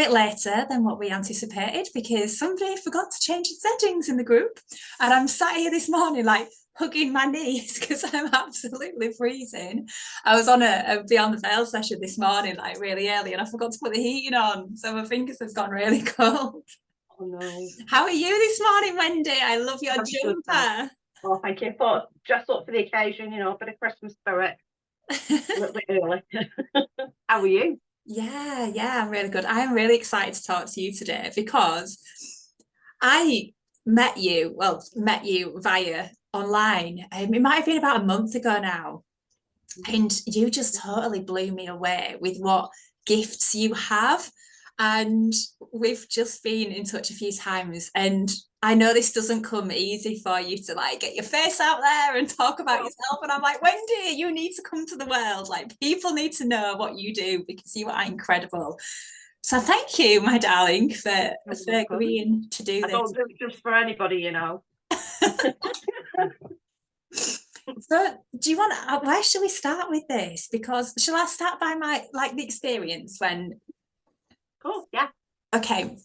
bit later than what we anticipated because somebody forgot to change the settings in the group. And I'm sat here this morning, like hugging my knees because I'm absolutely freezing. I was on a Beyond the Veil session this morning, like really early, and I forgot to put the heating on. So my fingers have gone really cold. Oh no. How are you this morning, Wendy? I love your Very good, jumper. oh, thank you. Thought dress up for the occasion, a bit of Christmas spirit. A little bit early. How are you? Yeah, I'm really good. I'm really excited to talk to you today because I met you via online. It might have been about a month ago now. And you just totally blew me away with what gifts you have. And we've just been in touch a few times. And I know this doesn't come easy for you to like get your face out there and talk about yourself. And I'm like, Wendy, you need to come to the world. Like, people need to know what you do because you are incredible. So thank you, my darling, for agreeing to do I this. don't do it just for anybody. So do you want where should we start with this? Because shall I start by my like the experience when Cool, yeah. okay.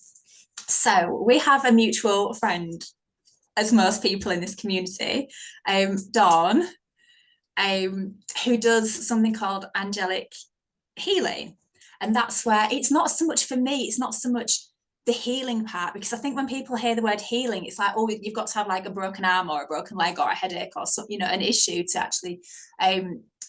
So we have a mutual friend, as most people in this community, Dawn, who does something called angelic healing. And that's where it's not so much for me, it's not so much the healing part, because I think when people hear the word healing, it's like, oh, you've got to have like a broken arm or a broken leg or a headache or some, an issue to actually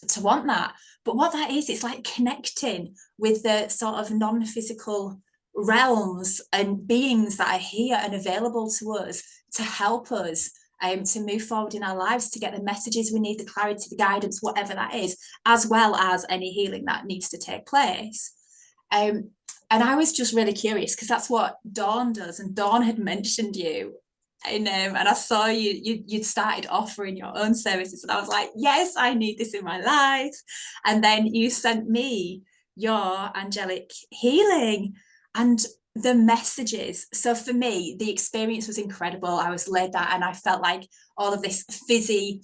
to want that. But what that is, it's like connecting with the sort of non-physical realms and beings that are here and available to us to help us to move forward in our lives, to get the messages we need, the clarity, the guidance, whatever that is, as well as any healing that needs to take place. And I was just really curious because that's what Dawn does, and Dawn had mentioned you, and I saw you'd started offering your own services, and I was like, yes, I need this in my life. And then you sent me your angelic healing and the messages. So for me, the experience was incredible. I was laid back and I felt like all of this fizzy,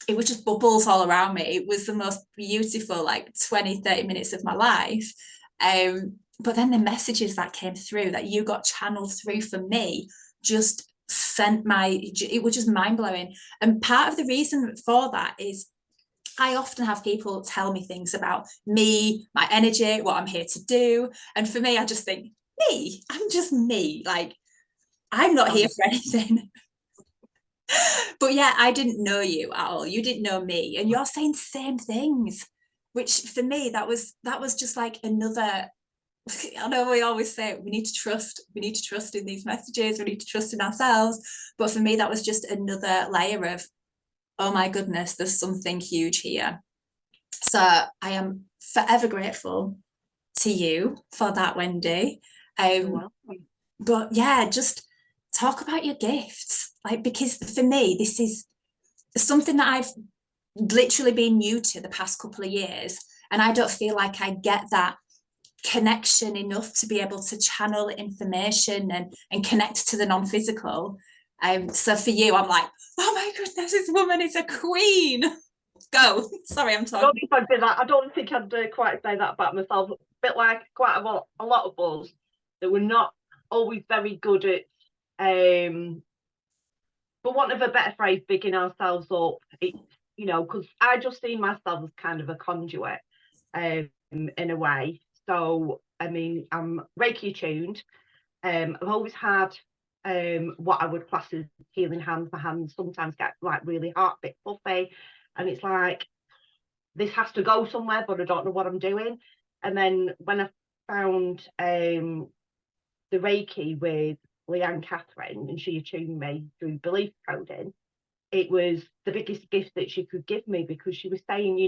it was just bubbles all around me. It was the most beautiful like 20-30 minutes of my life. But then the messages that came through that you got channeled through for me just it was just mind-blowing. And part of the reason for that is I often have people tell me things about me, my energy, what I'm here to do. And for me, I just think, me, I'm just me. Like, I'm not here for anything. But yeah, I didn't know you at all. You didn't know me. And you're saying the same things, which for me, that was just like another. I know we always say we need to trust in these messages, we need to trust in ourselves. But for me, that was just another layer of, oh my goodness, there's something huge here. So I am forever grateful to you for that, Wendy. But yeah, just talk about your gifts. Like, because for me, this is something that I've literally been new to the past couple of years. And I don't feel like I get that connection enough to be able to channel information and connect to the non-physical. So for you, I'm like, oh my goodness, this woman is a queen. Go. Sorry, I'm talking. I don't think I'd quite say that about myself. A bit like quite a lot of us that we're not always very good at, for want of a better phrase, bigging ourselves up. It's, because I just see myself as kind of a conduit, in a way. So, I mean, I'm Reiki tuned. I've always had what I would class as healing hands. My hands sometimes get like really hot, a bit fluffy, and it's like this has to go somewhere, but I don't know what I'm doing. And then when I found the Reiki with Leanne Catherine, and she attuned me through belief coding, it was the biggest gift that she could give me, because she was saying,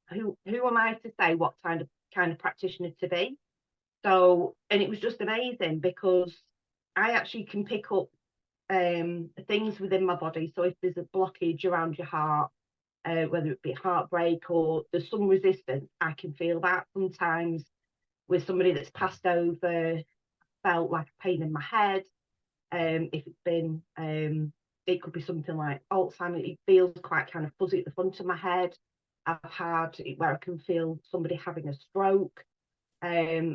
who am I to say what kind of practitioner to be? So, and it was just amazing because I actually can pick up things within my body. So if there's a blockage around your heart, whether it be heartbreak or there's some resistance, I can feel that. Sometimes with somebody that's passed over, felt like a pain in my head. If it's been, it could be something like Alzheimer's. It feels quite kind of fuzzy at the front of my head. I've had it where I can feel somebody having a stroke,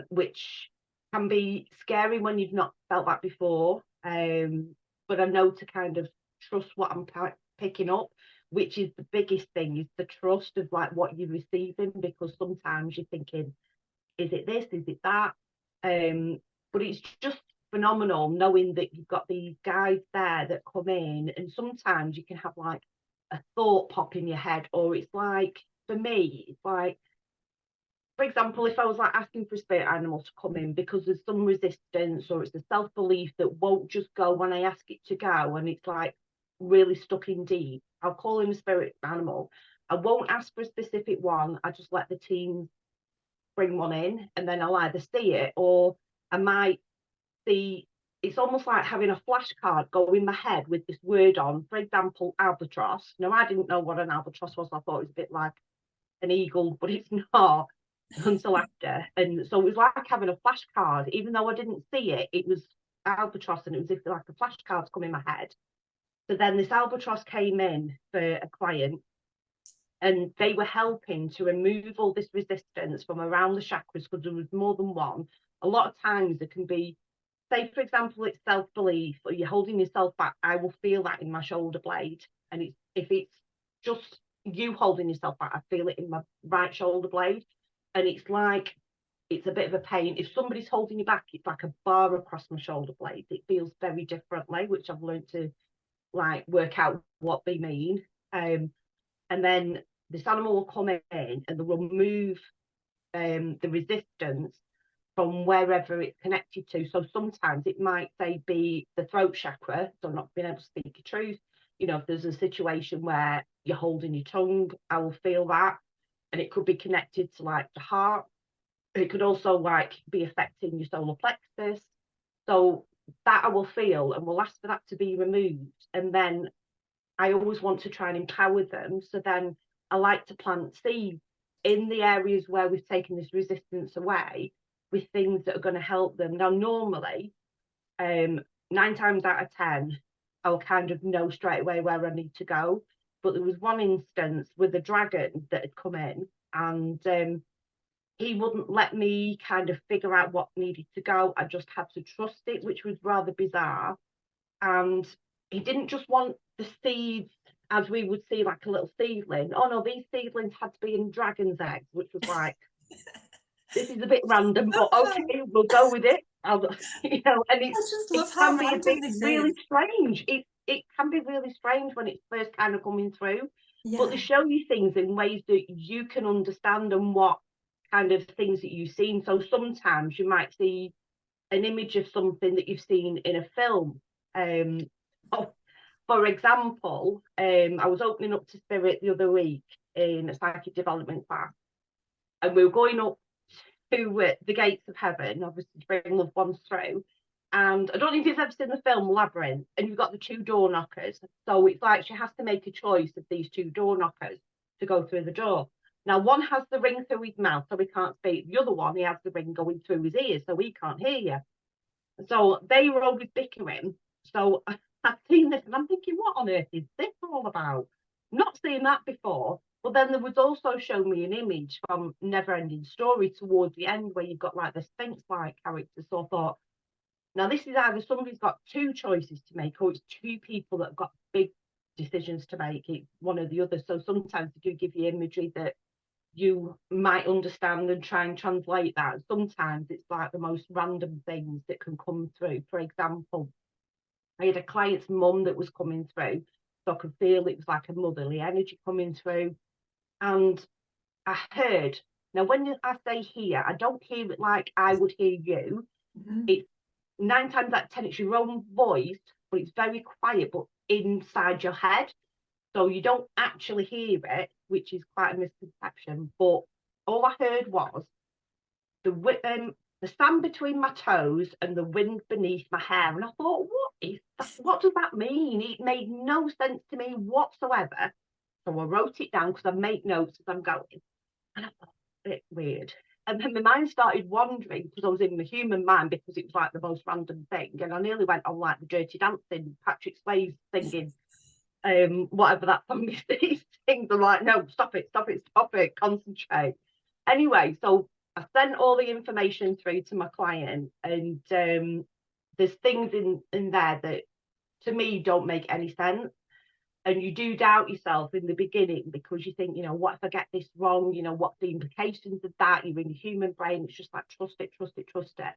which can be scary when you've not felt that before. But I know to kind of trust what I'm picking up, which is the biggest thing, is the trust of like what you're receiving, because sometimes you're thinking, is it this, is it that? But it's just phenomenal knowing that you've got these guys there that come in, and sometimes you can have like a thought pop in your head, or it's like, for me, it's like, for example, if I was like asking for a spirit animal to come in because there's some resistance, or it's a self-belief that won't just go when I ask it to go, and it's like really stuck in deep, I'll call in a spirit animal. I won't ask for a specific one. I just let the team bring one in, and then I'll either see it, or I might see, it's almost like having a flashcard go in my head with this word on. For example, albatross. Now, I didn't know what an albatross was. I thought it was a bit like an eagle, but it's not until after. And so it was like having a flashcard. Even though I didn't see it, it was albatross, and it was like a flashcard's come in my head. So then this albatross came in for a client, and they were helping to remove all this resistance from around the chakras, because there was more than one. A lot of times there can be, say for example, it's self-belief, or you're holding yourself back. I will feel that in my shoulder blade, and if it's just you holding yourself back, I feel it in my right shoulder blade, and it's like, it's a bit of a pain. If somebody's holding you back, it's like a bar across my shoulder blade. It feels very differently, which I've learned to like work out what they mean. And then this animal will come in and they'll remove the resistance from wherever it's connected to. So sometimes it might say be the throat chakra, so not being able to speak your truth. You know, if there's a situation where you're holding your tongue, I will feel that. And it could be connected to like the heart. It could also like be affecting your solar plexus. So that I will feel, and will ask for that to be removed. And then I always want to try and empower them. So then I like to plant seeds in the areas where we've taken this resistance away, with things that are going to help them. Now, normally, 9 times out of 10, I'll kind of know straight away where I need to go. But there was one instance with a dragon that had come in, and he wouldn't let me kind of figure out what needed to go. I just had to trust it, which was rather bizarre. And he didn't just want the seeds as we would see like a little seedling. Oh no, these seedlings had to be in dragon's eggs, which was like, this is a bit random, but okay, we'll go with it. You know, and I just it love how can be a random bit this really is. strange. It can be really strange when it's first kind of coming through, but they Yeah. show you things in ways that you can understand, and what kind of things that you've seen. So sometimes you might see an image of something that you've seen in a film. Oh, for example, I was opening up to Spirit the other week in a psychic development class, and we were going up to the gates of heaven, obviously to bring loved ones through. And I don't know if you've ever seen the film Labyrinth, and you've got the two door knockers. So it's like she has to make a choice of these two door knockers to go through the door. Now, one has the ring through his mouth, so he can't speak. The other one, he has the ring going through his ears, so he can't hear you. So they were always bickering. So I've seen this, and I'm thinking, what on earth is this all about? Not seen that before. But then there was also shown me an image from Neverending Story towards the end, where you've got like the Sphinx-like character. So I thought, now this is either somebody's got two choices to make, or it's two people that have got big decisions to make. It's one or the other. So sometimes they do give you imagery that you might understand and try and translate that. Sometimes it's like the most random things that can come through. For example, I had a client's mum that was coming through, so I could feel it was like a motherly energy coming through. And I heard, now when I say hear, I don't hear it like I would hear you. Mhm. It's 9 times out of 10, it's your own voice, but it's very quiet, but inside your head. So you don't actually hear it, which is quite a misconception. But all I heard was the sand between my toes and the wind beneath my hair. And I thought, what is that? What does that mean? It made no sense to me whatsoever. So I wrote it down, because I make notes as I'm going. And I thought, a bit weird. And then my mind started wandering, because I was in the human mind, because it was like the most random thing. And I nearly went on like the Dirty Dancing, Patrick Swayze singing, whatever that song is. These things are like, no, stop it, stop it, stop it, concentrate. Anyway, so I sent all the information through to my client, and there's things in there that to me don't make any sense. And you do doubt yourself in the beginning because you think, what if I get this wrong? What's the implications of that? You're in your human brain. It's just like, trust it, trust it, trust it.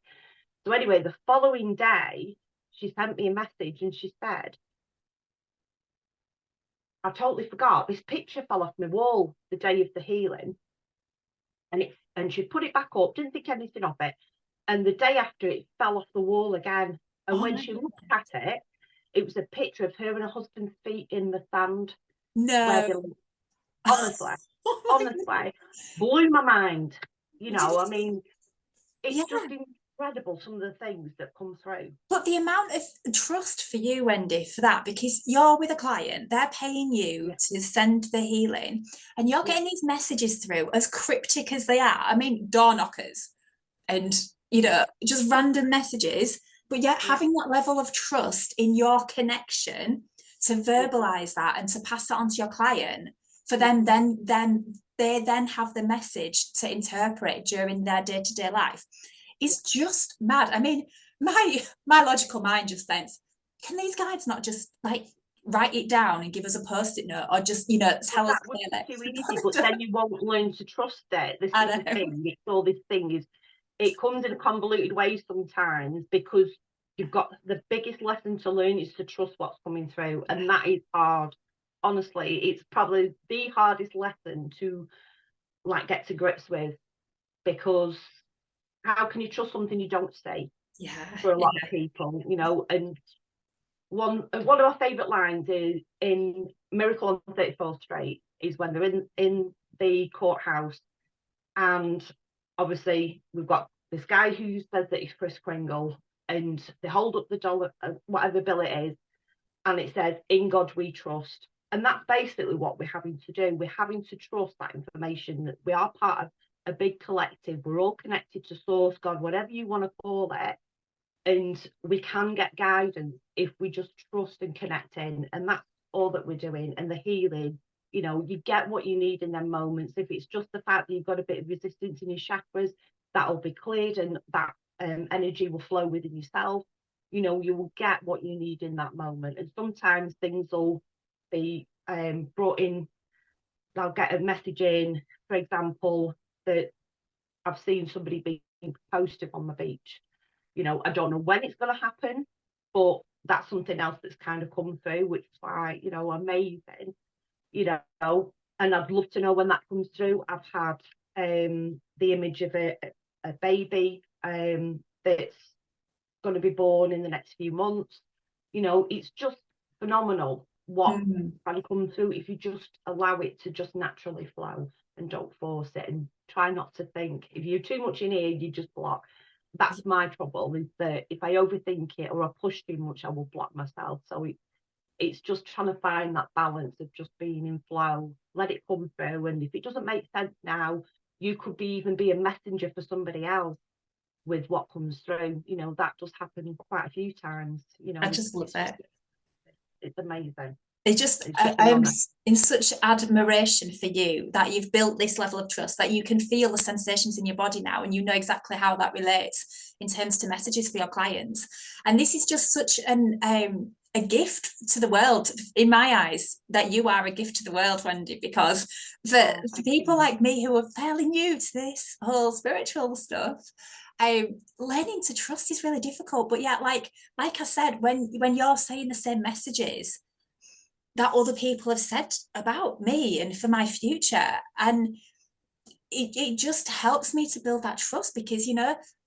So anyway, the following day, she sent me a message and she said, I totally forgot. This picture fell off my wall the day of the healing. And she put it back up, didn't think anything of it. And the day after, it fell off the wall again. And when she looked at it, it was a picture of her and her husband's feet in the sand. No. Honestly, blew my mind. I mean, it's just incredible, some of the things that come through. But the amount of trust for you, Wendy, for that, because you're with a client, they're paying you to send the healing, and you're getting these messages through, as cryptic as they are. I mean, door knockers and, just random messages, but yet having that level of trust in your connection to verbalize that and to pass that on to your client, for them, then they then have the message to interpret during their day-to-day life. Is just mad. I mean, my logical mind just thinks, can these guys not just like write it down and give us a post-it note, or just tell us clearly? Too easy, but then you won't learn to trust it. This is the thing. It's all this thing is, it comes in a convoluted way sometimes, because you've got the biggest lesson to learn is to trust what's coming through, and that is hard. Honestly, it's probably the hardest lesson to like get to grips with, because how can you trust something you don't see? For a lot of people, and one of our favourite lines is in Miracle on 34th Street, is when they're in the courthouse, and obviously we've got this guy who says that he's Kris Kringle, and they hold up the dollar, whatever bill it is, and it says, "In God we trust." And that's basically what we're having to do. We're having to trust that information, that we are part of a big collective. We're all connected to source, God, whatever you want to call it. And we can get guidance if we just trust and connect in. And that's all that we're doing. And the healing, you get what you need in them moments. If it's just the fact that you've got a bit of resistance in your chakras, that'll be cleared, and that energy will flow within yourself. You will get what you need in that moment. And sometimes things will be brought in. I'll get a message in, for example, that I've seen somebody being posted on the beach. I don't know when it's going to happen, but that's something else that's kind of come through, which is like, amazing, and I'd love to know when that comes through. I've had the image of a baby that's going to be born in the next few months. It's just phenomenal what can come through if you just allow it to just naturally flow and don't force it, and try not to think. If you're too much in here, you just block. That's my trouble, is that if I overthink it or I push too much, I will block myself. So it's just trying to find that balance of just being in flow, let it come through. And if it doesn't make sense now, you could even be a messenger for somebody else with what comes through. That does happen quite a few times. I just love it. It's amazing. I'm in such admiration for you that you've built this level of trust, that you can feel the sensations in your body now, and you know exactly how that relates in terms to messages for your clients. And this is just such a gift to the world, in my eyes, that you are a gift to the world, Wendy, because for people like me who are fairly new to this whole spiritual stuff, learning to trust is really difficult. But yeah, like I said, when you're saying the same messages that other people have said about me and for my future, and it just helps me to build that trust, because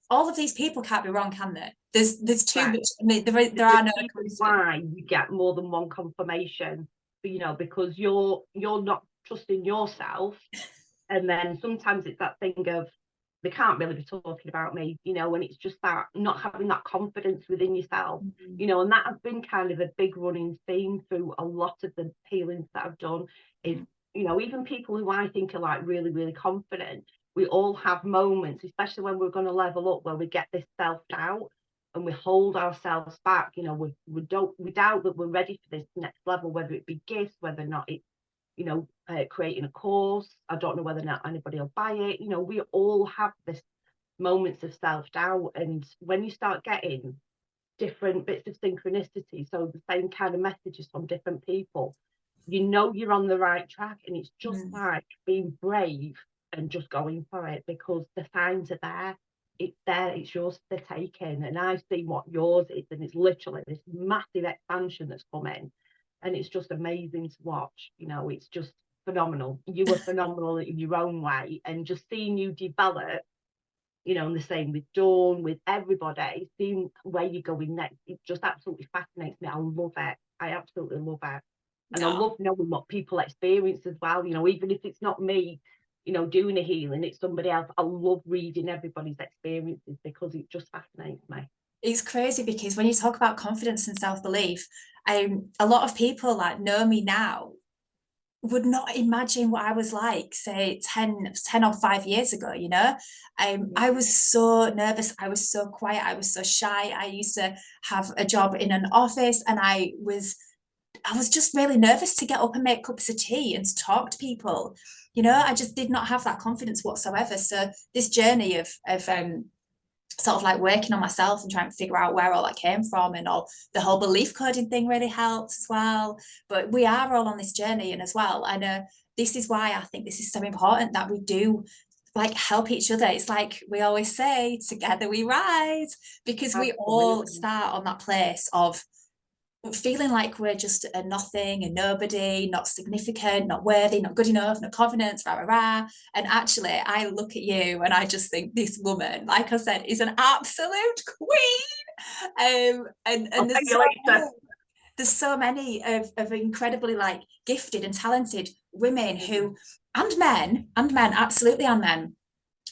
all of these people can't be wrong, can they? There's too much. I mean, there are no. Why you get more than one confirmation, because you're not trusting yourself, and then sometimes it's that thing of, they can't really be talking about me, and it's just that not having that confidence within yourself, and that has been kind of a big running theme through a lot of the healings that I've done, is, even people who I think are like really, really confident, we all have moments, especially when we're going to level up, where we get this self-doubt and we hold ourselves back. We doubt that we're ready for this next level, whether it be gifts, whether or not it's creating a course. I don't know whether or not anybody will buy it. We all have this moments of self-doubt, and when you start getting different bits of synchronicity, so the same kind of messages from different people, you're on the right track. And it's just like being brave and just going for it, because the signs are there. It's there, it's yours for the taking. And I've seen what yours is, and it's literally this massive expansion that's come in, and it's just amazing to watch. It's just phenomenal. You were phenomenal in your own way, and just seeing you develop, and the same with Dawn, with everybody, seeing where you're going next, it just absolutely fascinates me. I love it. I absolutely love it. And I love knowing what people experience as well, even if it's not me, doing a healing, it's somebody else. I love reading everybody's experiences, because it just fascinates me. It's crazy, because when you talk about confidence and self-belief, a lot of people that know me now would not imagine what I was like, say 10 or 5 years ago. I was so nervous, I was so quiet, I was so shy. I used to have a job in an office, and I was just really nervous to get up and make cups of tea and to talk to people. I just did not have that confidence whatsoever. So this journey of sort of like working on myself and trying to figure out where all that came from, and all the whole belief coding thing really helped as well. But we are all on this journey, and as well, I know this is why I think this is so important, that we do like help each other. It's like we always say, together we rise, because we all start on that place of feeling like we're just a nothing, a nobody, not significant, not worthy, not good enough, no confidence, rah, rah, rah. And actually, I look at you and I just think this woman, like I said, is an absolute queen. And there's so many of incredibly like gifted and talented women who, and men, absolutely, and men.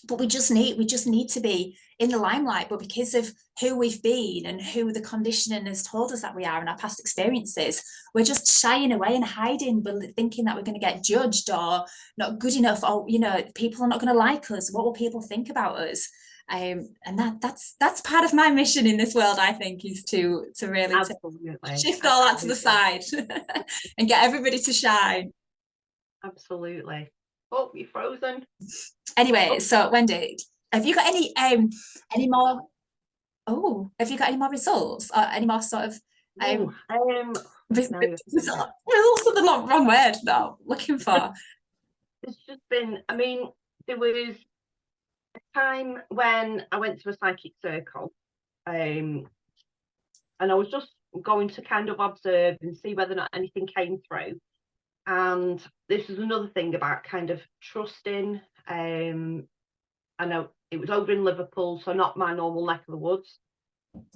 But we just need to be in the limelight. But because of who we've been and who the conditioning has told us that we are in our past experiences, we're just shying away and hiding, but thinking that we're going to get judged or not good enough, or people are not going to like us. What will people think about us? And that's part of my mission in this world, I think, is to really shift all that to the side and get everybody to shine. Absolutely. Oh, you're frozen. Anyway, so Wendy, have you got any more? Oh, have you got any more results or any more sort of results? Are the wrong word though. Looking for. It's just been. I mean, there was a time when I went to a psychic circle, and I was just going to kind of observe and see whether or not anything came through. And this is another thing about kind of trusting. I know it was over in Liverpool, so not my normal neck of the woods.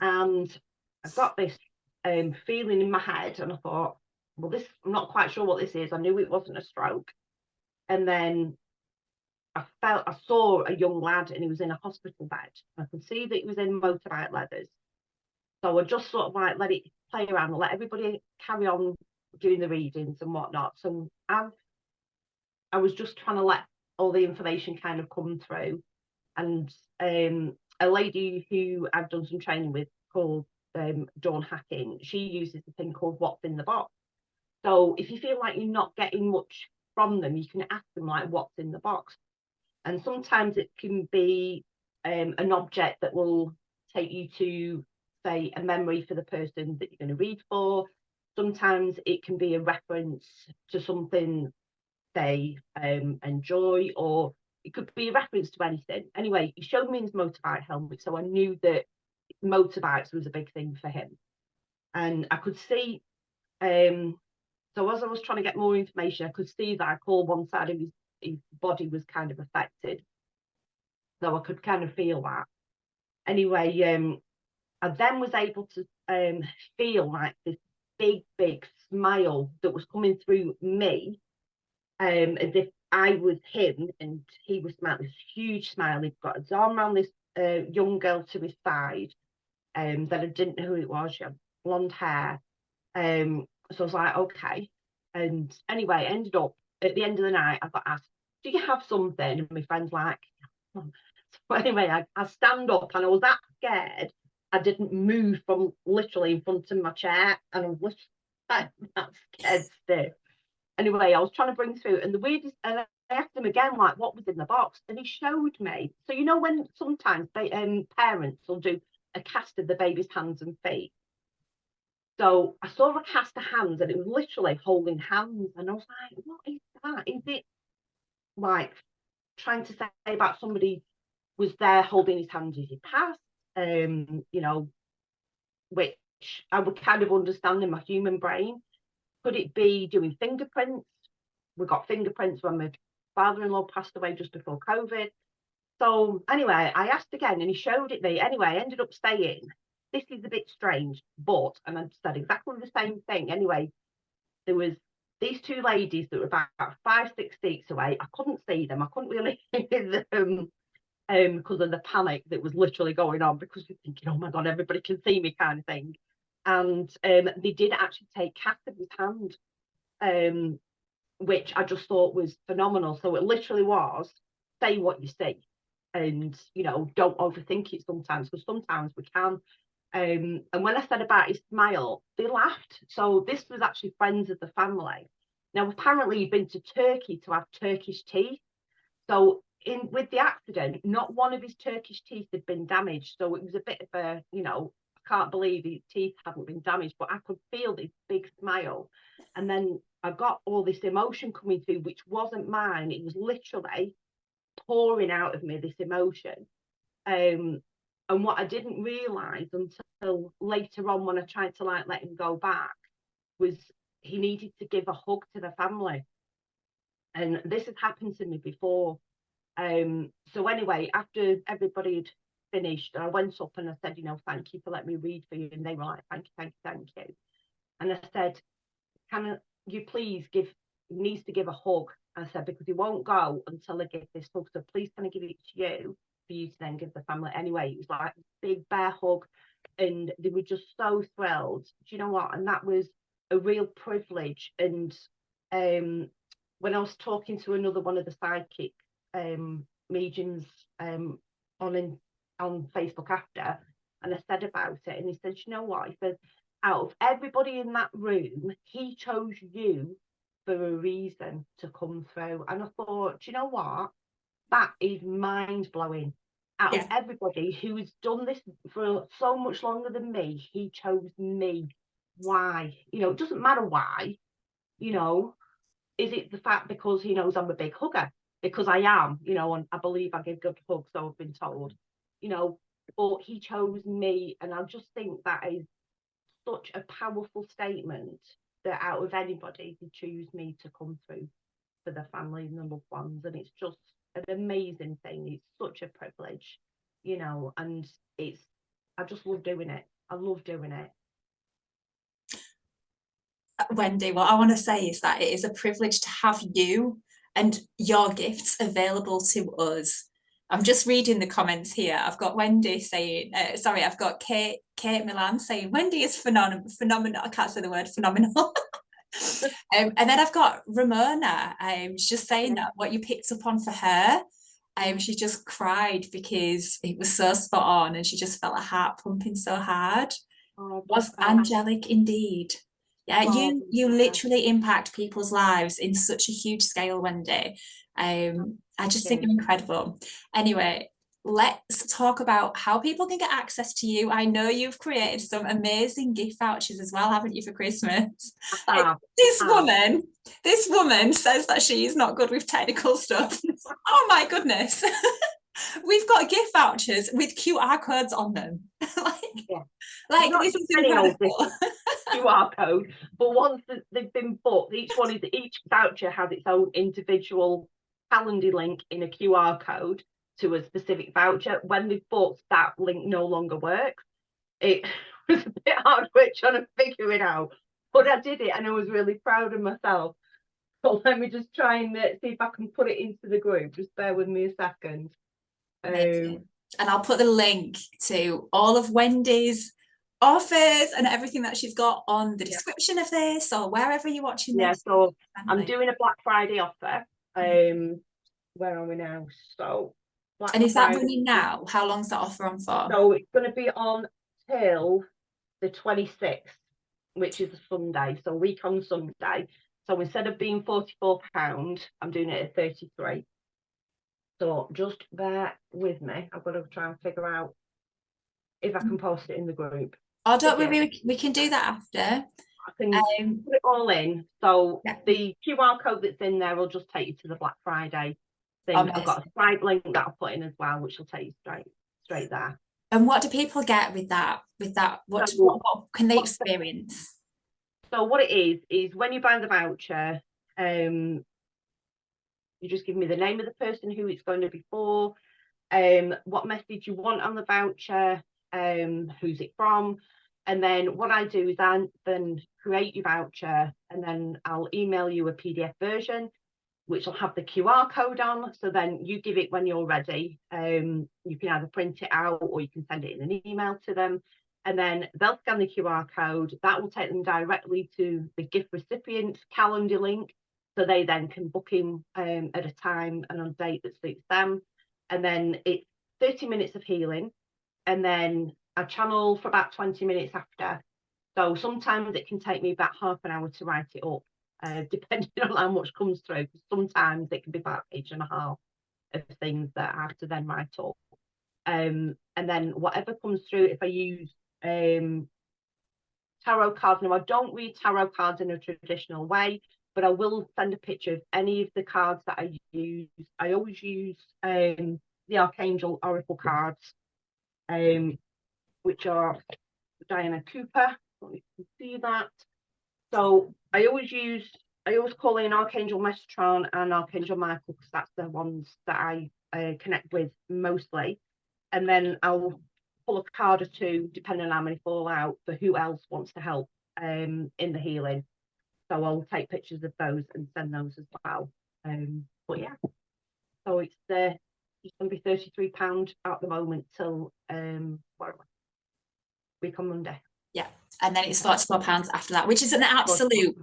And I got this feeling in my head, and I thought, well, I'm not quite sure what this is. I knew it wasn't a stroke. And then I saw a young lad, and he was in a hospital bed. I could see that he was in motorbike leathers. So I just sort of like let it play around and let everybody carry on doing the readings and whatnot. So I was just trying to let all the information kind of come through. And a lady who I've done some training with, called Dawn Hacking, she uses a thing called What's in the Box. So if you feel like you're not getting much from them, you can ask them like, what's in the box? And sometimes it can be an object that will take you to, say, a memory for the person that you're going to read for. Sometimes it can be a reference to something they enjoy, or it could be a reference to anything. Anyway, he showed me his motorbike helmet, so I knew that motorbikes was a big thing for him. And I could see, so as I was trying to get more information, I could see that I called one side of his body was kind of affected. So I could kind of feel that. Anyway, I then was able to feel like this big smile that was coming through me, as if I was him and he was smiling, this huge smile. He'd got his arm around this young girl to his side, that I didn't know who it was. She had blonde hair. So I was like, okay. And anyway, I ended up at the end of the night, I got asked, do you have something? And my friend's like, oh. So anyway, I stand up, and I was that scared I didn't move from literally in front of my chair, and I was like that scared stiff. Anyway, I was trying to bring through, and the weirdest, and I asked him again, like, what was in the box, and he showed me. So you know when sometimes they, parents will do a cast of the baby's hands and feet. So I saw a cast of hands, and it was literally holding hands, and I was like, what is that? Is it like trying to say about somebody was there holding his hand as he passed? You know, which I would kind of understand in my human brain. Could it be doing fingerprints? We got fingerprints when my father-in-law passed away just before COVID. So anyway, I asked again and he showed it me. Anyway, I ended up saying, this is a bit strange, but, and I said exactly the same thing. Anyway, there was these two ladies that were about 5-6 seats away. I couldn't see them. I couldn't really hear them because of the panic that was literally going on, because you're thinking, oh my God, everybody can see me kind of thing. And they did actually take Catherine's hand, which I just thought was phenomenal. So it literally was, say what you see, and you know, don't overthink it sometimes, because sometimes we can. And when I said about his smile, they laughed. So this was actually friends of the family. Now apparently he'd been to Turkey to have Turkish teeth. So in with the accident, not one of his Turkish teeth had been damaged. So it was a bit of a, you know, I can't believe his teeth hadn't been damaged, but I could feel this big smile. And then I got all this emotion coming through, which wasn't mine. It was literally pouring out of me, this emotion. And what I didn't realise until later on, when I tried to like let him go back, was he needed to give a hug to the family. And this has happened to me before. So anyway, after everybody had finished, I went up and I said, you know, thank you for letting me read for you. And they were like, thank you, thank you, thank you. And I said, can you please give, he needs to give a hug. I said, because he won't go until I give this hug. So please can I give it to you for you to then give the family? Anyway, it was like a big bear hug. And they were just so thrilled. Do you know what? And that was a real privilege. And when I was talking to another one of the sidekick mediums on Facebook after, and I said about it, and he said, you know what? He said, out of everybody in that room, he chose you for a reason to come through. And I thought, do you know what? That is mind blowing. Out of everybody who's done this for so much longer than me, he chose me. Why? You know, it doesn't matter why, you know. Is it the fact because he knows I'm a big hugger? Because I am, you know, and I believe I give good hugs, so I've been told, you know, but he chose me. And I just think that is such a powerful statement, that out of anybody, they choose me to come through for the family and the loved ones. And it's just an amazing thing. It's such a privilege, you know, and I just love doing it. I love doing it. Wendy, what I want to say is that it is a privilege to have you and your gifts available to us. I'm just reading the comments here. I've got Wendy saying, I've got Kate Milan saying, Wendy is phenomenal. I can't say the word phenomenal. And then I've got Ramona, she's just saying that what you picked up on for her, she just cried because it was so spot on and she just felt her heart pumping so hard. Was angelic indeed. Yeah, you literally impact people's lives in such a huge scale, Wendy. I just think you're incredible. Anyway, let's talk about how people can get access to you. I know you've created some amazing gift vouchers as well, haven't you, for Christmas? This woman says that she is not good with technical stuff. Oh my goodness. We've got gift vouchers with QR codes on them. like this is incredible. QR code, but once they've been booked, each voucher has its own individual calendar link in a QR code to a specific voucher. When they've booked, that link no longer works. It was a bit hard work trying to figure it out, but I did it and I was really proud of myself. So let me just try and see if I can put it into the group. Just bear with me a second. And I'll put the link to all of Wendy's offers and everything that she's got on the description of this, or wherever you're watching this. So I'm doing a Black Friday offer. Where are we now? So and is that running now? How long's that offer on for? So it's going to be on till the 26th, which is a Sunday, so a week on Sunday. So instead of being £44, I'm doing it at 33. So just bear with me. I've got to try and figure out if I can post it in the group. Oh, don't worry, we can do that after. I can put it all in. So yeah. the QR code that's in there will just take you to the Black Friday thing. Amazing. I've got a Stripe link that I'll put in as well, which will take you straight there. And what do people get with that? What can they experience? So what it is when you buy the voucher, you just give me the name of the person who it's going to be for, what message you want on the voucher, who's it from, and then what I do is I then create your voucher, and then I'll email you a PDF version which will have the QR code on. So then you give it when you're ready. You can either print it out or you can send it in an email to them, and then they'll scan the QR code. That will take them directly to the gift recipient calendar link, so they then can book in at a time and on a date that suits them. And then it's 30 minutes of healing, and then I channel for about 20 minutes after. So sometimes it can take me about half an hour to write it up, depending on how much comes through. Sometimes it can be about a page and a half of things that I have to then write up. And then whatever comes through, if I use tarot cards, now I don't read tarot cards in a traditional way, but I will send a picture of any of the cards that I use. I always use the Archangel Oracle cards, which are Diana Cooper. You can see that. So I always call in Archangel Metatron and Archangel Michael, because that's the ones that I connect with mostly. And then I'll pull a card or two, depending on how many fall out, for who else wants to help in the healing. So I'll take pictures of those and send those as well. But yeah, so it's going to be £33 at the moment till week on Monday. Yeah, and then it's £44 after that, which is an absolute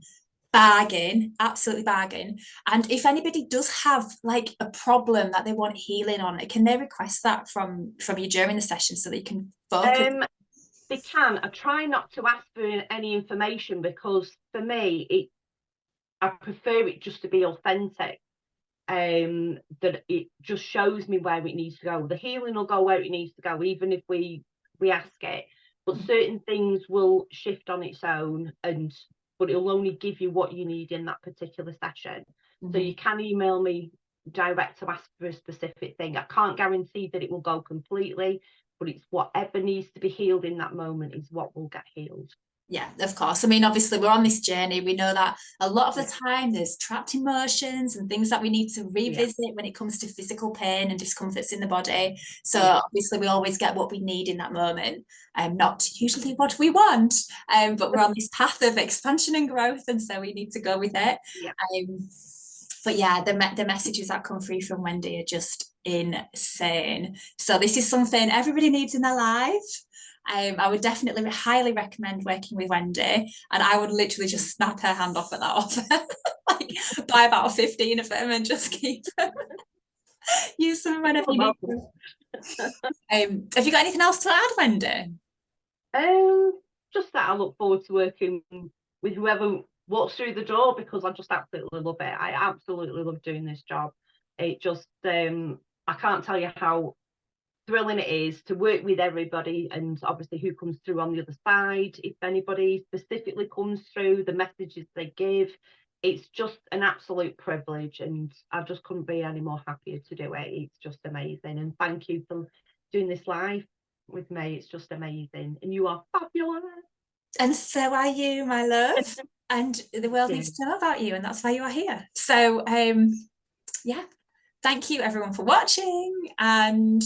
bargain, absolutely bargain. And if anybody does have like a problem that they want healing on, can they request that from you during the session so that you can focus? They can. I try not to ask for any information, because for me I prefer it just to be authentic. That it just shows me where it needs to go. The healing will go where it needs to go, even if we ask it. But certain things will shift on its own, but it'll only give you what you need in that particular session. So you can email me direct to ask for a specific thing. I can't guarantee that it will go completely, but it's whatever needs to be healed in that moment is what will get healed. Yeah, of course. I mean, obviously, we're on this journey. We know that a lot of the time there's trapped emotions and things that we need to revisit when it comes to physical pain and discomforts in the body. So obviously, we always get what we need in that moment, not usually what we want, but we're on this path of expansion and growth, and so we need to go with it. But yeah, the messages that come through from Wendy are just insane. So this is something everybody needs in their life. I would definitely highly recommend working with Wendy, and I would literally just snap her hand off at that offer. Like, buy about 15 of them and just keep them. Use them whenever you need them. Have you got anything else to add, Wendy? Just that I look forward to working with whoever walks through the door, because I just absolutely love it. I absolutely love doing this job. It just I can't tell you how thrilling it is to work with everybody, and obviously who comes through on the other side. If anybody specifically comes through, the messages they give, it's just an absolute privilege, and I just couldn't be any more happier to do it. It's just amazing, and thank you for doing this live with me. It's just amazing, and you are fabulous. And so are you, my love. And the world needs to know about you, and that's why you are here. So yeah, thank you everyone for watching, and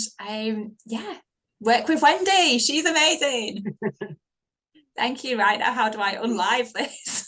yeah, work with Wendy. She's amazing. Thank you. Right now, how do I unlive this?